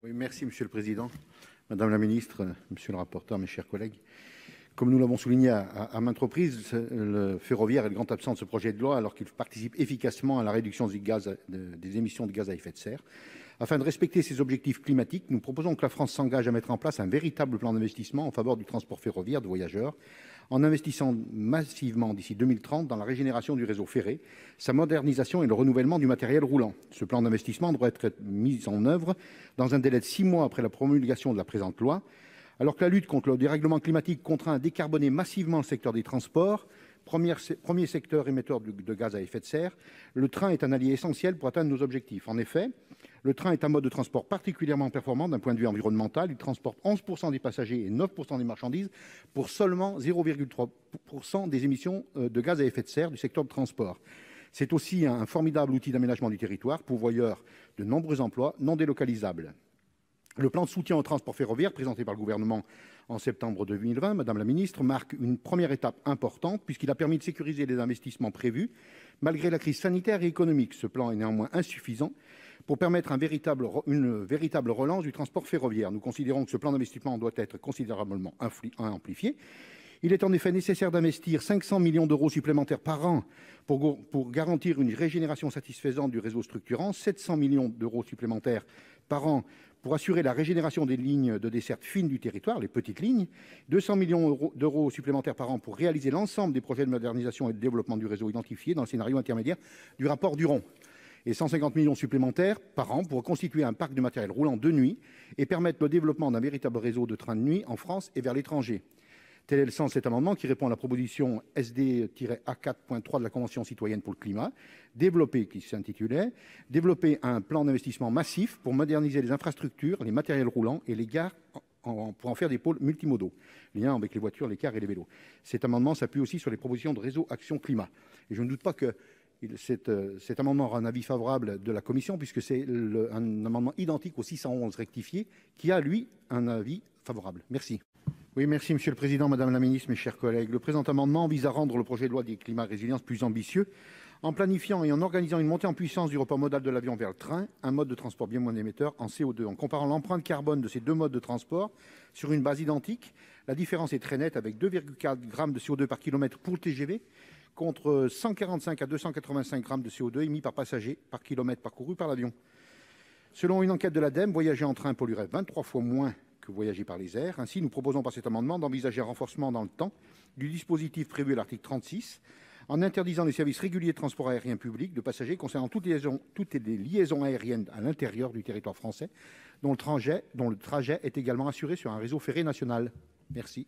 Oui, merci Monsieur le Président, Madame la Ministre, Monsieur le rapporteur, mes chers collègues. Comme nous l'avons souligné à maintes reprises, le ferroviaire est le grand absent de ce projet de loi alors qu'il participe efficacement à la réduction des émissions de gaz à effet de serre. Afin de respecter ces objectifs climatiques, nous proposons que la France s'engage à mettre en place un véritable plan d'investissement en faveur du transport ferroviaire de voyageurs, en investissant massivement d'ici 2030 dans la régénération du réseau ferré, sa modernisation et le renouvellement du matériel roulant. Ce plan d'investissement devrait être mis en œuvre dans un délai de 6 mois après la promulgation de la présente loi. Alors que la lutte contre le dérèglement climatique contraint à décarboner massivement le secteur des transports, premier secteur émetteur de gaz à effet de serre, le train est un allié essentiel pour atteindre nos objectifs. En effet, le train est un mode de transport particulièrement performant d'un point de vue environnemental. Il transporte 11% des passagers et 9% des marchandises pour seulement 0,3% des émissions de gaz à effet de serre du secteur de transport. C'est aussi un formidable outil d'aménagement du territoire, pourvoyeur de nombreux emplois non délocalisables. Le plan de soutien au transport ferroviaire présenté par le gouvernement en septembre 2020, Madame la Ministre, marque une première étape importante puisqu'il a permis de sécuriser les investissements prévus malgré la crise sanitaire et économique. Ce plan est néanmoins insuffisant pour permettre une véritable relance du transport ferroviaire. Nous considérons que ce plan d'investissement doit être considérablement amplifié. Il est en effet nécessaire d'investir 500 millions d'euros supplémentaires par an pour garantir une régénération satisfaisante du réseau structurant, 700 millions d'euros supplémentaires par an pour assurer la régénération des lignes de desserte fine du territoire, les petites lignes, 200 millions d'euros supplémentaires par an pour réaliser l'ensemble des projets de modernisation et de développement du réseau identifiés dans le scénario intermédiaire du rapport Duron, et 150 millions supplémentaires par an pour constituer un parc de matériel roulant de nuit et permettre le développement d'un véritable réseau de trains de nuit en France et vers l'étranger. Tel est le sens de cet amendement qui répond à la proposition SD-A4.3 de la Convention citoyenne pour le climat, qui s'intitulait « Développer un plan d'investissement massif pour moderniser les infrastructures, les matériels roulants et les gares pour en faire des pôles multimodaux, lien avec les voitures, les cars et les vélos ». Cet amendement s'appuie aussi sur les propositions de Réseau Action Climat. Et je ne doute pas que cet amendement aura un avis favorable de la Commission, puisque c'est un amendement identique au 611 rectifié, qui a, lui, un avis favorable. Merci. Oui, merci Monsieur le Président, Madame la Ministre, mes chers collègues. Le présent amendement vise à rendre le projet de loi des climat résilience plus ambitieux en planifiant et en organisant une montée en puissance du report modal de l'avion vers le train, un mode de transport bien moins émetteur en CO2. En comparant l'empreinte carbone de ces deux modes de transport sur une base identique, la différence est très nette avec 2,4 grammes de CO2 par kilomètre pour le TGV contre 145 à 285 grammes de CO2 émis par passager par kilomètre parcouru par l'avion. Selon une enquête de l'ADEME, voyager en train polluerait 23 fois moins que voyager par les airs. Ainsi, nous proposons par cet amendement d'envisager un renforcement dans le temps du dispositif prévu à l'article 36 en interdisant les services réguliers de transport aérien public de passagers concernant toutes les liaisons aériennes à l'intérieur du territoire français dont le trajet est également assuré sur un réseau ferré national. Merci.